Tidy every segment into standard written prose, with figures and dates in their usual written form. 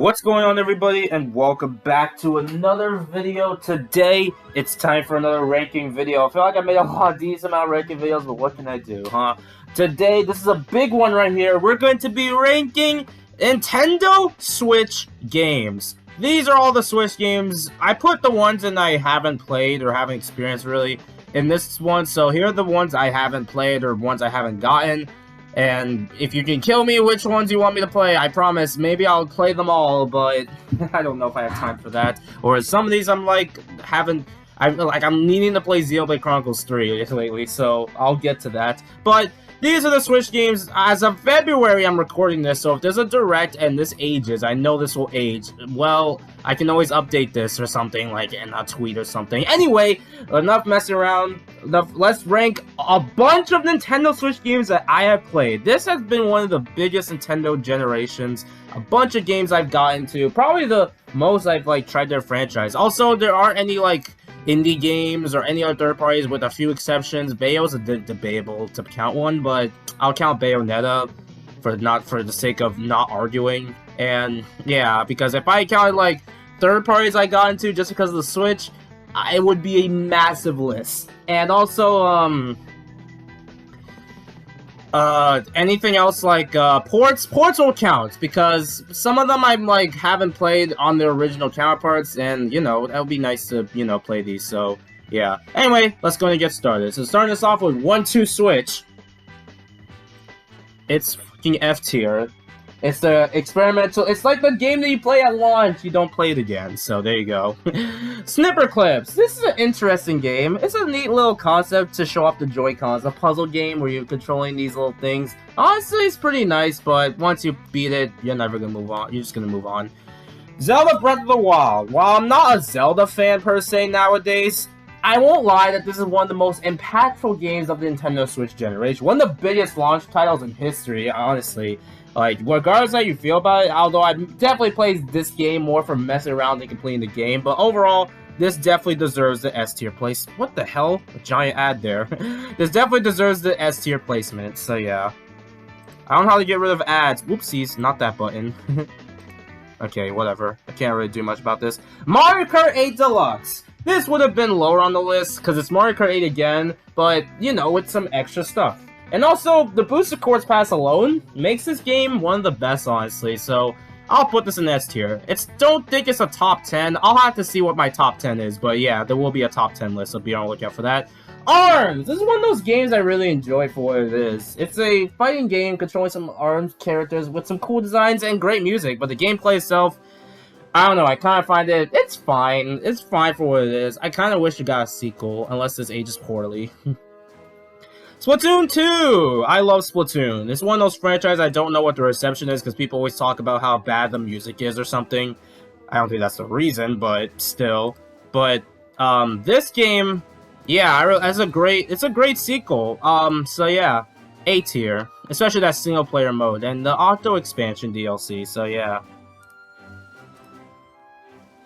What's going on, everybody, and welcome back to another video. Today it's time for another ranking video. I feel like I made a decent amount of ranking videos, but what can I do, huh? Today, this is a big one right here. We're going to be ranking Nintendo Switch games. These are all the Switch games. I put the ones that I haven't played or haven't experienced really in this one. So here are the ones I haven't played or ones I haven't gotten. And if you can kill me which ones you want me to play, I promise maybe I'll play them all, but I don't know if I have time for that. Or some of these I'm like I'm needing to play Xenoblade Chronicles 3 lately, so I'll get to that. But these are the Switch games. As of February, I'm recording this, so if there's a direct and this ages, I know this will age. Well, I can always update this or something, like in a tweet or something. Anyway, enough messing around. Let's rank a bunch of Nintendo Switch games that I have played. This has been one of the biggest Nintendo generations. A bunch of games I've gotten to. Probably the most I've tried their franchise. Also, there aren't any indie games or any other third parties with a few exceptions. Bayo's debatable to count one, but I'll count Bayonetta for the sake of not arguing. And yeah, because if I counted third parties I got into just because of the Switch, it would be a massive list. And also anything else ports will count, because some of them I haven't played on their original counterparts, and it would be nice to play these. So yeah, anyway, let's go and get started. So starting us off with 1-2 Switch, it's fucking F tier. It's the experimental. It's like the game that you play at launch, you don't play it again. So there you go. Snipperclips. This is an interesting game. It's a neat little concept to show off the Joy-Cons. A puzzle game where you're controlling these little things. Honestly, it's pretty nice, but once you beat it, you're never gonna move on. You're just gonna move on. Zelda Breath of the Wild. While I'm not a Zelda fan per se nowadays, I won't lie that this is one of the most impactful games of the Nintendo Switch generation. One of the biggest launch titles in history, honestly. Regardless of how you feel about it, although I definitely played this game more for messing around than completing the game, but overall, this definitely deserves the S tier place. What the hell? A giant ad there. This definitely deserves the S tier placement, so yeah. I don't know how to get rid of ads. Whoopsies, not that button. Okay, whatever. I can't really do much about this. Mario Kart 8 Deluxe. This would have been lower on the list, because it's Mario Kart 8 again, but, with some extra stuff. And also, the Boosted Quartz Pass alone makes this game one of the best, honestly, so I'll put this in S tier. Don't think it's a top 10. I'll have to see what my top 10 is, but yeah, there will be a top 10 list, so be on the lookout for that. ARMS! This is one of those games I really enjoy for what it is. It's a fighting game controlling some ARMS characters with some cool designs and great music, but the gameplay itself, I don't know, I kind of find it's fine. It's fine for what it is. I kind of wish it got a sequel, unless this ages poorly. Splatoon 2! I love Splatoon. It's one of those franchises I don't know what the reception is, because people always talk about how bad the music is or something. I don't think that's the reason, but still. But, this game, yeah, it's a great sequel. So yeah, A tier. Especially that single player mode, and the Octo expansion DLC, so yeah.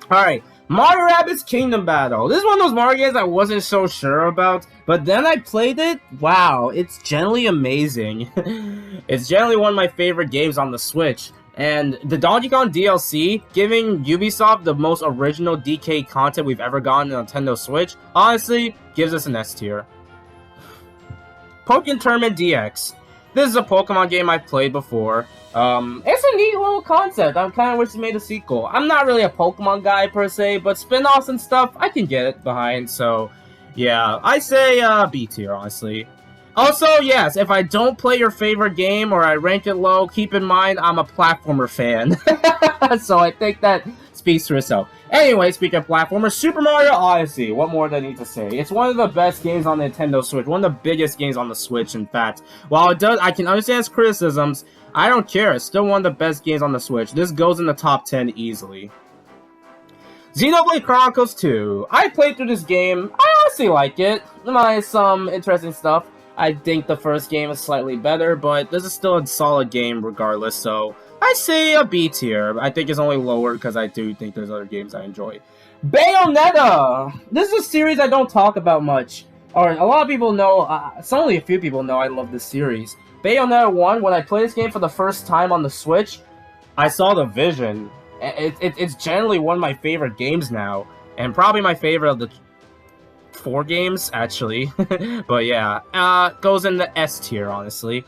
Alright, Mario Rabbids Kingdom Battle. This is one of those Mario games I wasn't so sure about, but then I played it. Wow, it's generally amazing. It's generally one of my favorite games on the Switch. And the Donkey Kong DLC, giving Ubisoft the most original DK content we've ever gotten on Nintendo Switch, honestly, gives us an S tier. Pokken Tournament DX. This is a Pokemon game I've played before. It's a neat little concept. I kind of wish they made a sequel. I'm not really a Pokemon guy per se, but spin-offs and stuff, I can get it behind, so yeah. I say B tier, honestly. Also, yes, if I don't play your favorite game or I rank it low, keep in mind I'm a platformer fan. So I think that speaks for itself. Anyway, speaking of platformers, Super Mario Odyssey. What more do I need to say? It's one of the best games on the Nintendo Switch. One of the biggest games on the Switch, in fact. While I can understand its criticisms, I don't care. It's still one of the best games on the Switch. This goes in the top 10 easily. Xenoblade Chronicles 2. I played through this game. I honestly like it. There's some interesting stuff. I think the first game is slightly better, but this is still a solid game regardless, so I say a B tier. I think it's only lower because I do think there's other games I enjoy. Bayonetta! This is a series I don't talk about much. Or a lot of people know, only a few people know I love this series. Bayonetta 1, when I played this game for the first time on the Switch, I saw the vision. It's generally one of my favorite games now, and probably my favorite of the 4 games, actually. But yeah, goes in the S tier, honestly.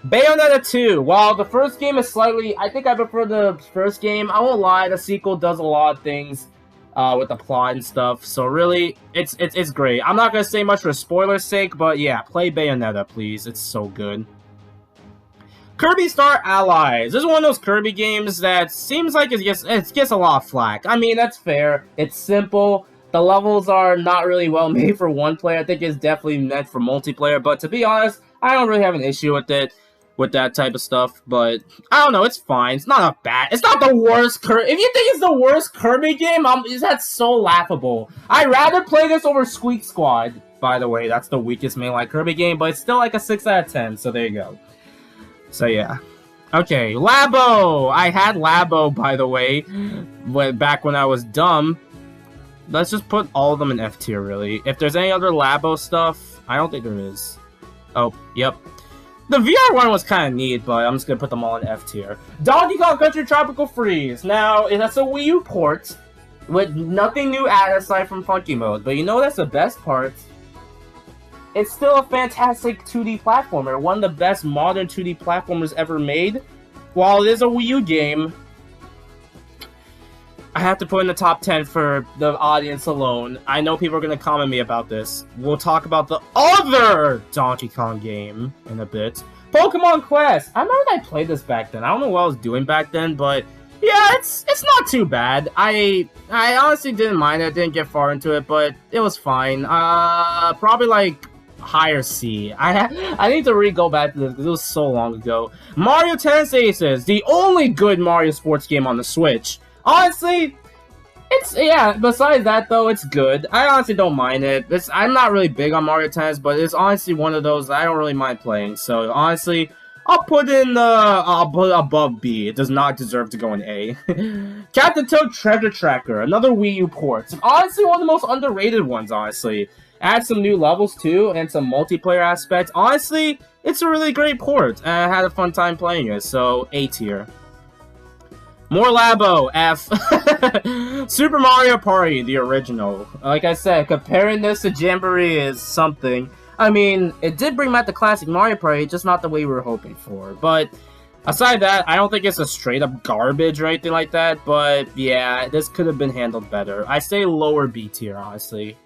Bayonetta 2, while the first game is slightly... I think I prefer the first game. I won't lie, the sequel does a lot of things with the plot and stuff. So really, it's great. I'm not going to say much for spoiler's sake, but yeah, play Bayonetta, please. It's so good. Kirby Star Allies. This is one of those Kirby games that seems like it gets a lot of flack. I mean, that's fair. It's simple. The levels are not really well made for one player. I think it's definitely meant for multiplayer. But to be honest, I don't really have an issue with it. With that type of stuff, but I don't know, it's fine. It's not it's not the worst Kirby. If you think it's the worst Kirby game, that's so laughable. I'd rather play this over Squeak Squad, by the way. That's the weakest mainline Kirby game, but it's still like a 6 out of 10, so there you go. So yeah. Okay, Labo! I had Labo, by the way, back when I was dumb. Let's just put all of them in F tier, really. If there's any other Labo stuff, I don't think there is. Oh, yep. The VR one was kind of neat, but I'm just going to put them all in F tier. Donkey Kong Country Tropical Freeze. Now, that's a Wii U port with nothing new added aside from Funky Mode. But you know that's the best part? It's still a fantastic 2D platformer. One of the best modern 2D platformers ever made. While it is a Wii U game, I have to put in the top 10 for the audience alone. I know people are going to comment me about this. We'll talk about the other Donkey Kong game in a bit. Pokemon Quest! I remember I played this back then. I don't know what I was doing back then, but yeah, it's not too bad. I honestly didn't mind it. Didn't get far into it, but it was fine. Probably like higher C. I need to go back to this because it was so long ago. Mario Tennis Aces, the only good Mario sports game on the Switch. Honestly, besides that, though, it's good. I honestly don't mind it. I'm not really big on Mario Tennis, but it's honestly one of those that I don't really mind playing. So, honestly, I'll put above B. It does not deserve to go in A. Captain Toad Treasure Tracker, another Wii U port. It's honestly one of the most underrated ones, honestly. Add some new levels, too, and some multiplayer aspects. Honestly, it's a really great port, and I had a fun time playing it, so A tier. More Labo, F. Super Mario Party, the original. Like I said, comparing this to Jamboree is something. I mean, it did bring back the classic Mario Party, just not the way we were hoping for. But aside that, I don't think it's a straight up garbage or anything like that. But yeah, this could have been handled better. I say lower B tier, honestly.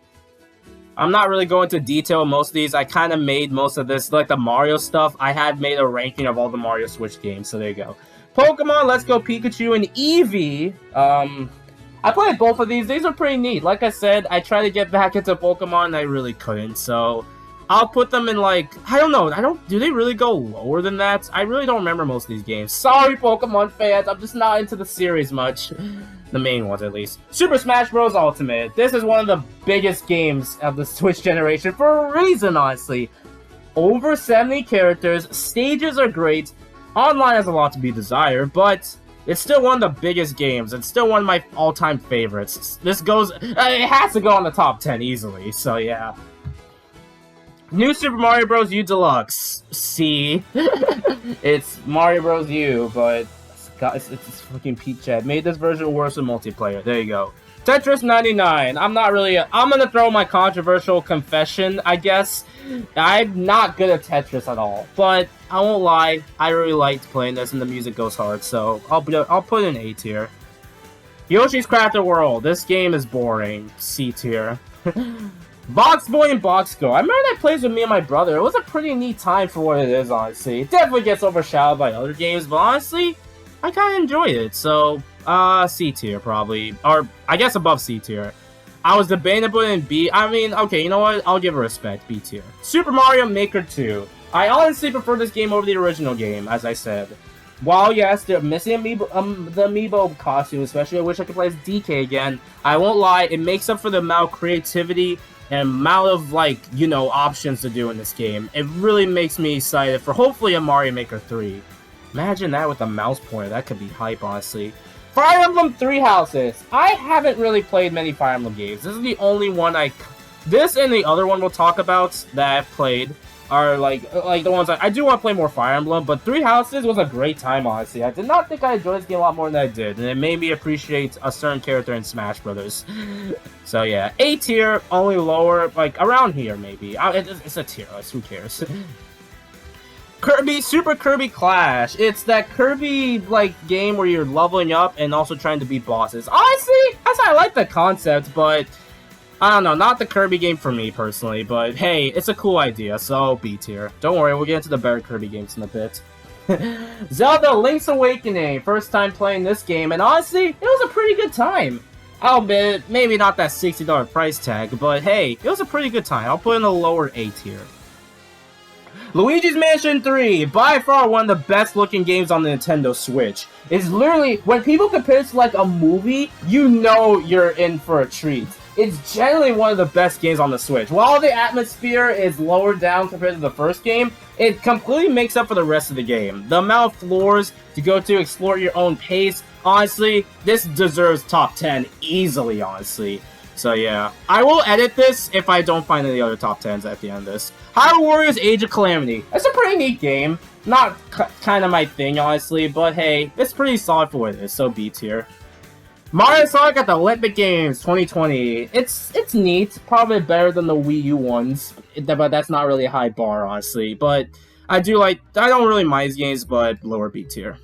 I'm not really going into detail most of these. I kind of made most of this, like the Mario stuff. I had made a ranking of all the Mario Switch games, so there you go. Pokemon Let's Go Pikachu and Eevee. I played both of these. These are pretty neat. Like I said, I tried to get back into Pokemon and I really couldn't. So I'll put them in like, I don't know. Do they really go lower than that? I really don't remember most of these games. Sorry, Pokemon fans. I'm just not into the series much. The main ones, at least. Super Smash Bros. Ultimate. This is one of the biggest games of the Switch generation for a reason, honestly. Over 70 characters. Stages are great. Online has a lot to be desired, but it's still one of the biggest games. It's still one of my all-time favorites. This goes... it has to go on the top 10 easily, so yeah. New Super Mario Bros. U Deluxe. C. It's Mario Bros. U, but it's fucking Pete Chat. Made this version worse in multiplayer. There you go. Tetris 99. I'm gonna throw my controversial confession, I guess. I'm not good at Tetris at all, but I won't lie, I really liked playing this and the music goes hard, so I'll put in A tier. Yoshi's Crafted World. This game is boring. C tier. Box Boy and Box Girl. I remember that plays with me and my brother. It was a pretty neat time for what it is, honestly. It definitely gets overshadowed by other games, but honestly, I kind of enjoyed it, so C tier probably, or I guess above C tier. I was debating to put in B. I mean, okay, you know what? I'll give it respect. B tier. Super Mario Maker 2. I honestly prefer this game over the original game, as I said. While, yes, they're missing the amiibo costume, especially I wish I could play as DK again. I won't lie, it makes up for the amount of creativity and amount of, like, you know, options to do in this game. It really makes me excited for hopefully a Mario Maker 3. Imagine that with a mouse pointer. That could be hype, honestly. Fire Emblem Three Houses. I haven't really played many Fire Emblem games. This is the only one this and the other one we'll talk about that I've played. are like the ones I do want to play more Fire Emblem, but Three Houses was a great time, honestly. I did not think I enjoyed this game a lot more than I did, and it made me appreciate a certain character in Smash Brothers. So yeah, A tier, only lower, like around here maybe. It's a tier list, who cares? Kirby, Super Kirby Clash. It's that Kirby like game where you're leveling up and also trying to beat bosses. Honestly, I like the concept, but I don't know, not the Kirby game for me personally, but hey, it's a cool idea, so B tier. Don't worry, we'll get into the better Kirby games in a bit. Zelda Link's Awakening, first time playing this game, and honestly, it was a pretty good time. I'll admit, maybe not that $60 price tag, but hey, it was a pretty good time. I'll put in a lower A tier. Luigi's Mansion 3, by far one of the best looking games on the Nintendo Switch. It's literally, when people compare it to like a movie, you know you're in for a treat. It's generally one of the best games on the Switch. While the atmosphere is lower down compared to the first game, it completely makes up for the rest of the game. The amount of floors to go to, explore at your own pace, honestly, this deserves top 10 easily, honestly. So yeah, I will edit this if I don't find any other top 10s at the end of this. Hyrule Warriors Age of Calamity. It's a pretty neat game. Not kind of my thing, honestly, but hey, it's pretty solid for what it is, so B tier. Mario Sonic at the Olympic Games 2020. It's neat, probably better than the Wii U ones, but that's not really a high bar, honestly. But I don't really mind these games, but lower B tier.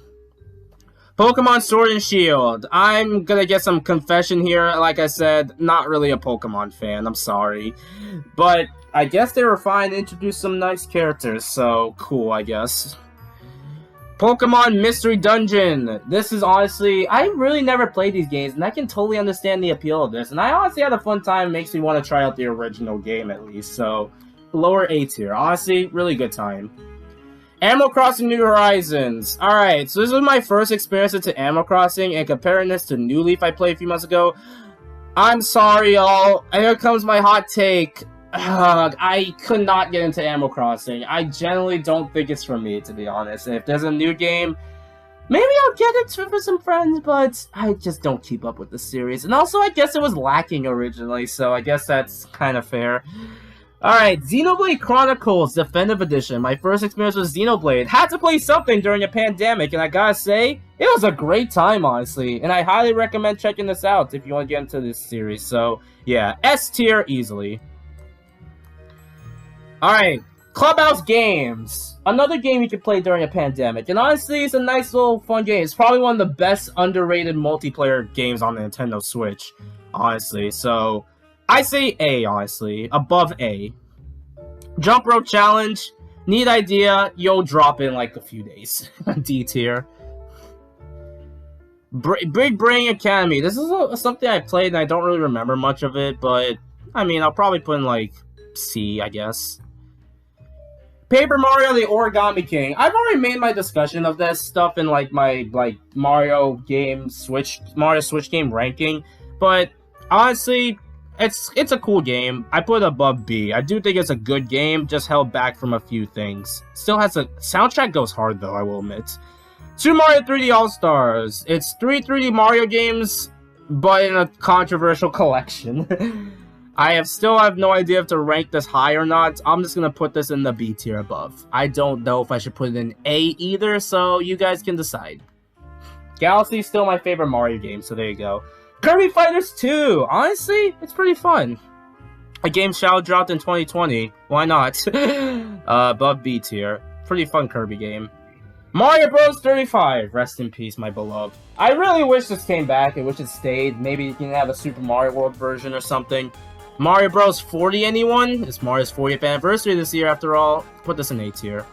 Pokemon Sword and Shield. I'm gonna get some confession here. Like I said, not really a Pokemon fan. I'm sorry. But I guess they were fine to introduce some nice characters, so cool, I guess. Pokemon Mystery Dungeon. This is honestly, I really never played these games, and I can totally understand the appeal of this. And I honestly had a fun time. It makes me want to try out the original game at least. So, lower A tier. Honestly, really good time. Animal Crossing New Horizons. Alright, so this was my first experience into Animal Crossing, and comparing this to New Leaf I played a few months ago, I'm sorry, y'all. Here comes my hot take. I could not get into Animal Crossing. I generally don't think it's for me, to be honest. And if there's a new game, maybe I'll get it for some friends, but I just don't keep up with the series. And also, I guess it was lacking originally, so I guess that's kind of fair. Alright, Xenoblade Chronicles Definitive Edition. My first experience with Xenoblade. Had to play something during a pandemic, and I gotta say, it was a great time, honestly. And I highly recommend checking this out if you want to get into this series. So, yeah, S tier easily. Alright, Clubhouse Games. Another game you can play during a pandemic. And honestly, it's a nice little fun game. It's probably one of the best underrated multiplayer games on the Nintendo Switch. Honestly, so I say A, honestly. Above A. Jump Rope Challenge. Neat idea. You'll drop in like a few days. D tier. Big Brain Academy. This is something I played and I don't really remember much of it. But, I mean, I'll probably put in like C, I guess. Paper Mario the Origami King. I've already made my discussion of this stuff in like my Mario Switch game ranking, but honestly, it's a cool game. I put it above B. I do think it's a good game, just held back from a few things. Still has a soundtrack goes hard though, I will admit. Super Mario 3D All-Stars. It's 3D Mario games, but in a controversial collection. I still have no idea if to rank this high or not. I'm just gonna put this in the B tier above. I don't know if I should put it in A either, so you guys can decide. Galaxy is still my favorite Mario game, so there you go. Kirby Fighters 2! Honestly, it's pretty fun. A game Shadow dropped in 2020. Why not? Above B tier. Pretty fun Kirby game. Mario Bros. 35. Rest in peace, my beloved. I really wish this came back. I wish it stayed. Maybe you can have a Super Mario World version or something. Mario Bros. 40, anyone? It's Mario's 40th anniversary this year, after all. Put this in A tier.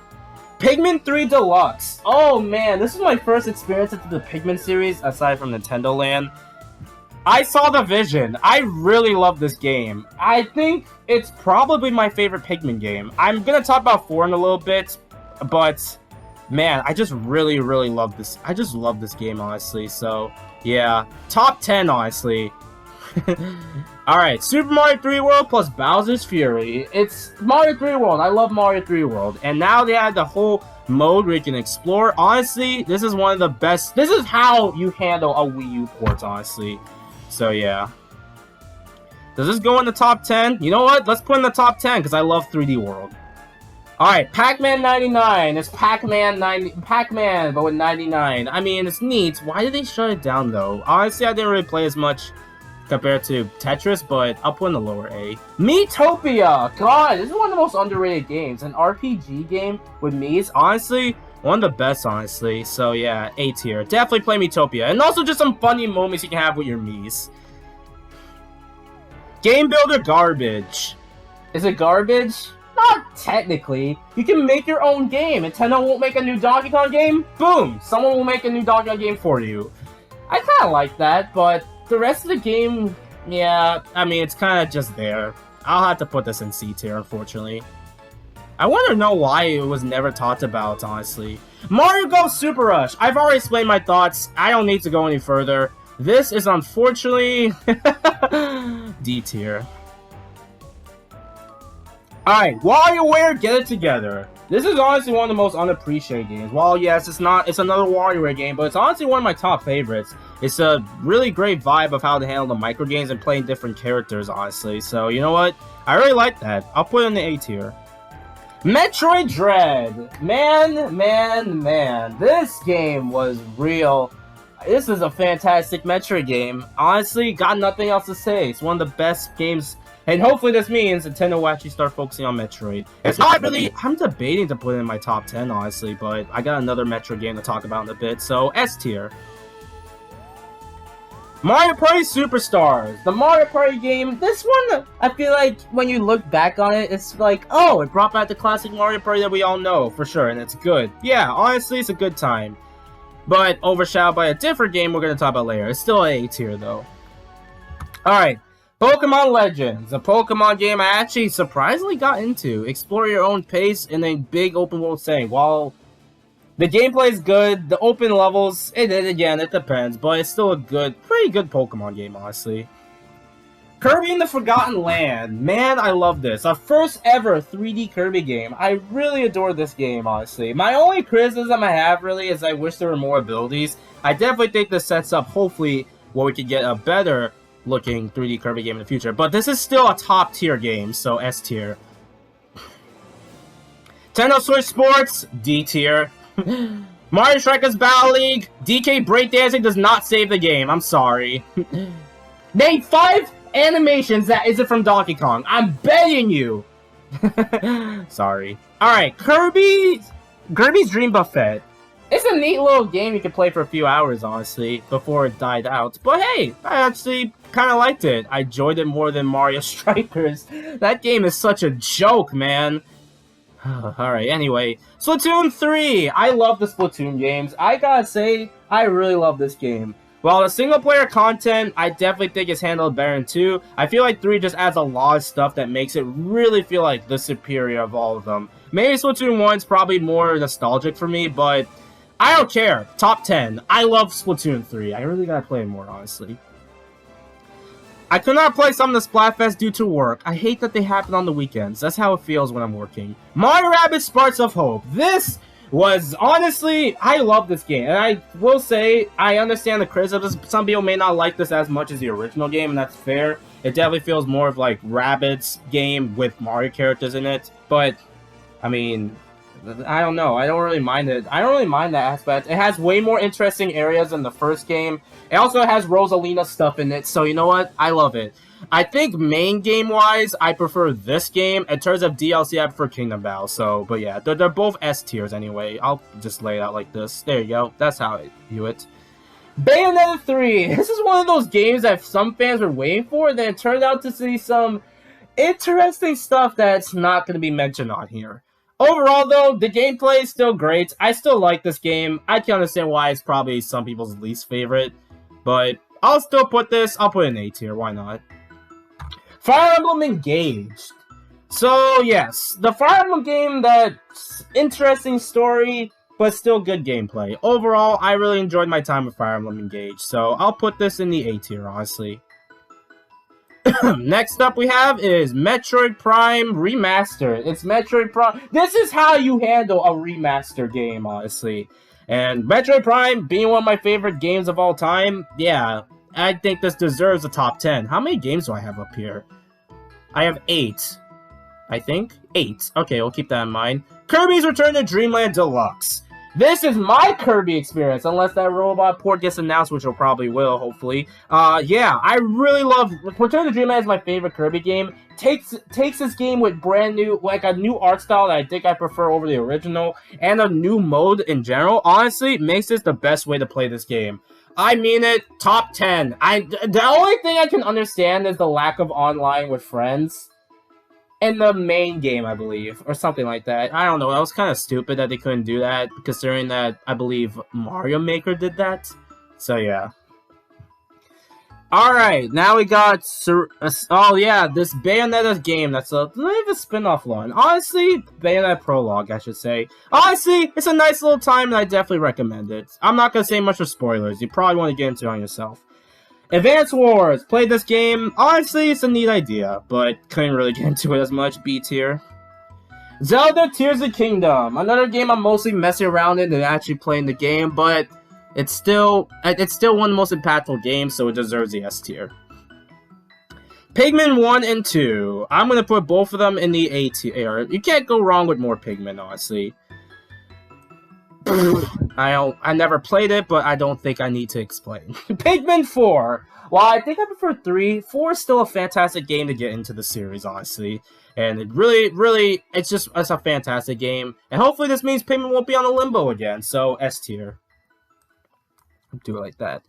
Pikmin 3 Deluxe. Oh man, this is my first experience into the Pikmin series, aside from Nintendo Land. I saw the vision. I really love this game. I think it's probably my favorite Pikmin game. I'm gonna talk about 4 in a little bit, but man, I just really love this. I just love this game, honestly. So yeah, top 10, honestly. Alright, Super Mario 3 World plus Bowser's Fury. It's Mario 3 World. I love Mario 3 World. And now they add the whole mode where you can explore. Honestly, this is one of the best. This is how you handle a Wii U port, honestly. So yeah. Does this go in the top 10? You know what? Let's put in the top 10 because I love 3D World. Alright, Pac-Man 99. It's Pac-Man, but with 99. I mean, it's neat. Why did they shut it down, though? Honestly, I didn't really play as much compared to Tetris, but I'll put in the lower A. Miitopia! God, this is one of the most underrated games. An RPG game with Mii's, honestly, one of the best, honestly. So yeah, A tier. Definitely play Miitopia. And also just some funny moments you can have with your Mii's. Game Builder garbage. Is it garbage? Not technically. You can make your own game. Nintendo won't make a new Donkey Kong game? Boom! Someone will make a new Donkey Kong game for you. I kinda like that, but the rest of the game, yeah, I mean, it's kinda just there. I'll have to put this in C tier, unfortunately. I want to know why it was never talked about, honestly. Mario Golf Super Rush! I've already explained my thoughts. I don't need to go any further. This is unfortunately D tier. Alright, WarioWare, get it together. This is honestly one of the most unappreciated games. Well, yes, it's another WarioWare game, but it's honestly one of my top favorites. It's a really great vibe of how to handle the micro games and playing different characters, honestly. So, you know what? I really like that. I'll put it in the A tier. Metroid Dread! Man. This game was real. This is a fantastic Metroid game. Honestly, got nothing else to say. It's one of the best games. And hopefully this means Nintendo will actually start focusing on Metroid. It's not really... I'm debating to put it in my top 10, honestly, but I got another Metroid game to talk about in a bit, so S tier. Mario Party Superstars! The Mario Party game, this one, I feel like when you look back on it, it's like, oh, it brought back the classic Mario Party that we all know, for sure, and it's good. Yeah, honestly, it's a good time. But overshadowed by a different game we're going to talk about later. It's still A tier, though. Alright, Pokemon Legends. A Pokemon game I actually surprisingly got into. Explore your own pace in a big open world setting. While the gameplay is good, the open levels, it depends, but it's still a pretty good Pokemon game, honestly. Kirby in the Forgotten Land. Man, I love this. Our first ever 3D Kirby game. I really adore this game, honestly. My only criticism I have, really, is I wish there were more abilities. I definitely think this sets up, hopefully, where we could get a better looking 3D Kirby game in the future. But this is still a top tier game, so S tier. Nintendo Switch Sports, D tier. Mario Strikers Battle League, DK Breakdancing does not save the game. I'm sorry. Name 5 animations that isn't from Donkey Kong. I'm begging you. Sorry. Alright, Kirby's Dream Buffet. It's a neat little game you can play for a few hours, honestly, before it died out. But hey, I actually kind of liked it. I enjoyed it more than Mario Strikers. That game is such a joke, man. Alright, anyway. Splatoon 3! I love the Splatoon games. I gotta say, I really love this game. While the single-player content, I definitely think is handled better than 2. I feel like 3 just adds a lot of stuff that makes it really feel like the superior of all of them. Maybe Splatoon 1's probably more nostalgic for me, but I don't care. Top 10. I love Splatoon 3. I really gotta play it more, honestly. I could not play some of the Splatfest due to work. I hate that they happen on the weekends. That's how it feels when I'm working. Mario Rabbids Sparks of Hope. This was, honestly, I love this game. And I will say, I understand the criticism. Some people may not like this as much as the original game, and that's fair. It definitely feels more of like Rabbids game with Mario characters in it. But, I mean, I don't know. I don't really mind it. I don't really mind that aspect. It has way more interesting areas than the first game. It also has Rosalina stuff in it, so you know what? I love it. I think main game-wise, I prefer this game. In terms of DLC, I prefer Kingdom Battle. So, but yeah, they're both S tiers anyway. I'll just lay it out like this. There you go. That's how I view it. Bayonetta 3. This is one of those games that some fans were waiting for, then it turned out to see some interesting stuff that's not going to be mentioned on here. Overall, though, the gameplay is still great. I still like this game. I can understand why it's probably some people's least favorite. But I'll still put this. I'll put it in A tier. Why not? Fire Emblem Engaged. So, yes. The Fire Emblem game, that's interesting story, but still good gameplay. Overall, I really enjoyed my time with Fire Emblem Engaged. So, I'll put this in the A tier, honestly. Next up we have is Metroid Prime Remastered. It's Metroid Prime. This is how you handle a remaster game, honestly. And Metroid Prime being one of my favorite games of all time, yeah, I think this deserves a top 10. How many games do I have up here? I have 8. I think. 8. Okay, we'll keep that in mind. Kirby's Return to Dreamland Deluxe. This is my Kirby experience, unless that robot port gets announced, which it probably will, hopefully. Yeah, I really love... Return to Dreamland is my favorite Kirby game. Takes this game with brand new, like a new art style that I think I prefer over the original, and a new mode in general. Honestly, makes this the best way to play this game. I mean it, top 10. The only thing I can understand is the lack of online with friends. In the main game, I believe, or something like that. I don't know, that was kind of stupid that they couldn't do that, considering that, I believe, Mario Maker did that. So, yeah. Alright, now we got... oh, yeah, this Bayonetta game that's a spin-off one. Honestly, Bayonetta Prologue, I should say. Honestly, it's a nice little time, and I definitely recommend it. I'm not gonna say much for spoilers. You probably want to get into it on yourself. Advance Wars! Played this game. Honestly, it's a neat idea, but couldn't really get into it as much. B tier. Zelda Tears of the Kingdom. Another game I'm mostly messing around in than actually playing the game, but it's still one of the most impactful games, so it deserves the S tier. Pikmin 1 and 2. I'm gonna put both of them in the A tier. You can't go wrong with more Pikmin, honestly. I never played it, but I don't think I need to explain. Pikmin 4. While I think I prefer 3, 4 is still a fantastic game to get into the series, honestly. And it really, it's a fantastic game. And hopefully this means Pikmin won't be on a limbo again, so S tier. Do it like that.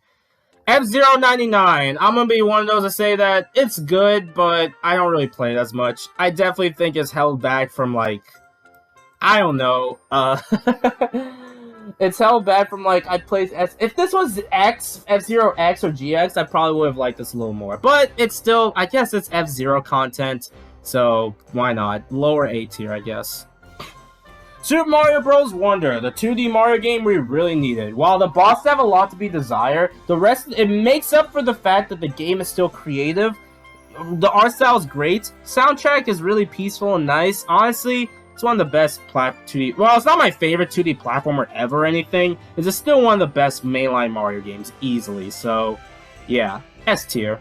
F-Zero 99. I'm gonna be one of those to say that it's good, but I don't really play it as much. I definitely think it's held back from, like, I don't know, it's held back from, like, I played if this was X, F-Zero X or GX, I probably would have liked this a little more. But it's still, I guess it's F-Zero content, so why not? Lower A tier, I guess. Super Mario Bros. Wonder, the 2D Mario game we really needed. While the bosses have a lot to be desired, the rest, it makes up for the fact that the game is still creative. The art style is great. Soundtrack is really peaceful and nice. Honestly, it's one of the best 2D... Well, it's not my favorite 2D platformer ever or anything. It's just still one of the best mainline Mario games, easily. So, yeah. S tier.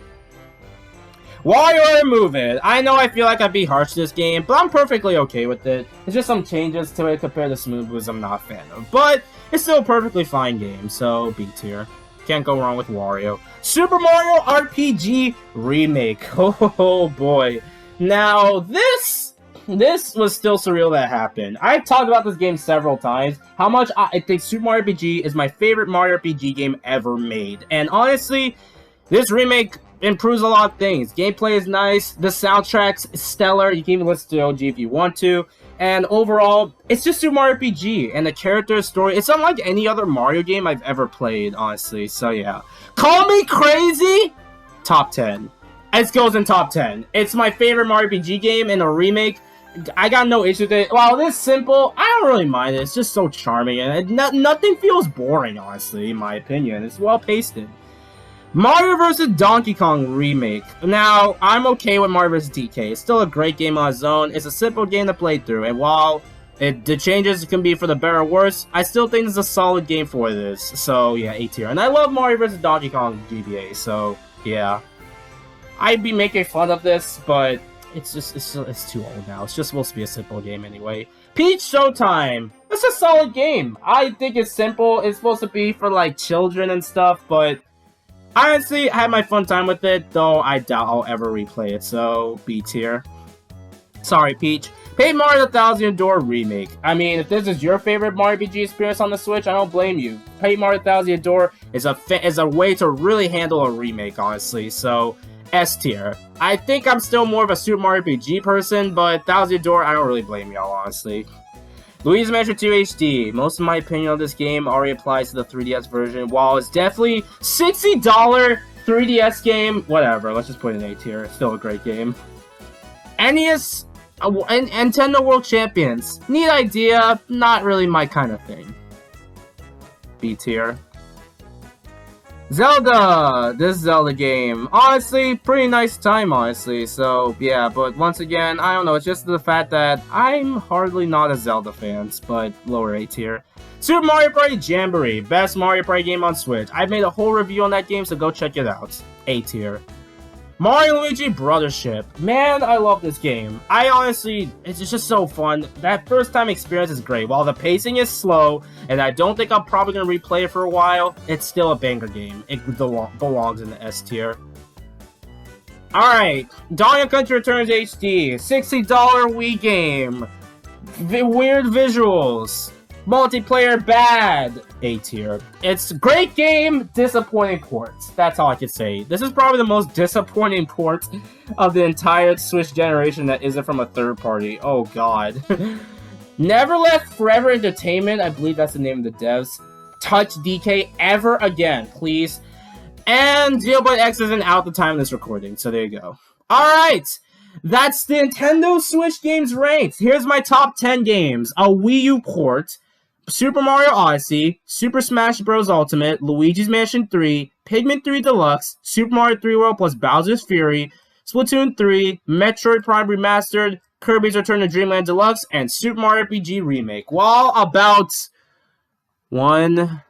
WarioWare Move It. I know I feel like I'd be harsh to this game, but I'm perfectly okay with it. It's just some changes to it compared to Smooth Boost I'm not a fan of. But, it's still a perfectly fine game, so B tier. Can't go wrong with Wario. Super Mario RPG Remake. Oh boy. Now, this was still surreal that happened. I've talked about this game several times, how much I think Super Mario RPG is my favorite Mario RPG game ever made. And honestly, this remake improves a lot of things. Gameplay is nice, the soundtrack's stellar, you can even listen to the OG if you want to. And overall, it's just Super Mario RPG, and the character story, it's unlike any other Mario game I've ever played, honestly, so yeah. Call me crazy? Top 10. It goes in top 10. It's my favorite Mario RPG game, and a remake, I got no issue with it. While it is simple, I don't really mind it. It's just so charming, and nothing feels boring, honestly, in my opinion. It's well-pasted. Mario vs. Donkey Kong Remake. Now, I'm okay with Mario vs. DK. It's still a great game on its own. It's a simple game to play through, and while the changes can be for the better or worse, I still think it's a solid game for what it is. So, yeah, A tier. And I love Mario vs. Donkey Kong GBA, so, yeah. I'd be making fun of this, but it's too old now. It's just supposed to be a simple game anyway. Peach Showtime! It's a solid game. I think it's simple. It's supposed to be for, like, children and stuff, but honestly, I had my fun time with it, though I doubt I'll ever replay it, so B tier. Sorry, Peach. Paper Mario The Thousand Year Door Remake. I mean, if this is your favorite Mario RPG experience on the Switch, I don't blame you. Paper Mario The Thousand Year Door is a way to really handle a remake, honestly, so S tier. I think I'm still more of a Super Mario RPG person, but Thousand Year Door, I don't really blame y'all, honestly. Luigi's Mansion 2 HD. Most of my opinion of this game already applies to the 3DS version. While it's definitely $60 3DS game, whatever, let's just put it in A tier. It's still a great game. NES and Nintendo World Champions. Neat idea, not really my kind of thing. B tier. Zelda! This Zelda game. Honestly, pretty nice time, honestly. So, yeah, but once again, I don't know. It's just the fact that I'm hardly not a Zelda fan, but lower A tier. Super Mario Party Jamboree. Best Mario Party game on Switch. I've made a whole review on that game, so go check it out. A tier. Mario Luigi Brothership. Man, I love this game. I honestly, it's just so fun. That first time experience is great. While the pacing is slow, and I don't think I'm probably going to replay it for a while, it's still a banger game. It belongs in the S tier. Alright, Donkey Country Returns HD. $60 Wii game. Weird visuals. Multiplayer bad. A tier. It's a great game, disappointing ports. That's all I can say. This is probably the most disappointing port of the entire Switch generation that isn't from a third party. Oh god. Never let Forever Entertainment, I believe that's the name of the devs, touch DK ever again, please. And Xenoblade X isn't out at the time of this recording, so there you go. Alright! That's the Nintendo Switch games ranked. Here's my top 10 games. A Wii U port, Super Mario Odyssey, Super Smash Bros. Ultimate, Luigi's Mansion 3, Pikmin 3 Deluxe, Super Mario 3 World plus Bowser's Fury, Splatoon 3, Metroid Prime Remastered, Kirby's Return to Dreamland Deluxe, and Super Mario RPG Remake. While about 1,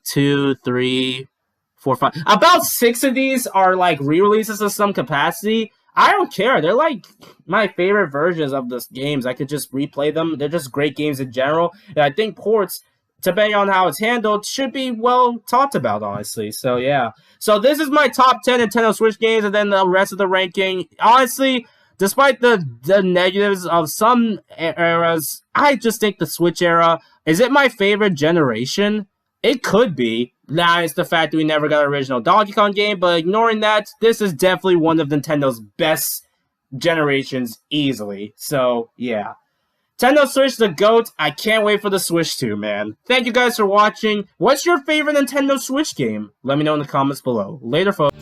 2, 3, 4, 5. About 6 of these are like re-releases of some capacity. I don't care. They're like my favorite versions of those games. I could just replay them. They're just great games in general. And I think ports, depending on how it's handled, should be well talked about, honestly. So, yeah. So, this is my top 10 Nintendo Switch games, and then the rest of the ranking. Honestly, despite the negatives of some eras, I just think the Switch era, is it my favorite generation? It could be. Now, it's the fact that we never got an original Donkey Kong game, but ignoring that, this is definitely one of Nintendo's best generations easily. So, yeah. Nintendo Switch the GOAT. I can't wait for the Switch 2, man. Thank you guys for watching. What's your favorite Nintendo Switch game? Let me know in the comments below. Later, folks.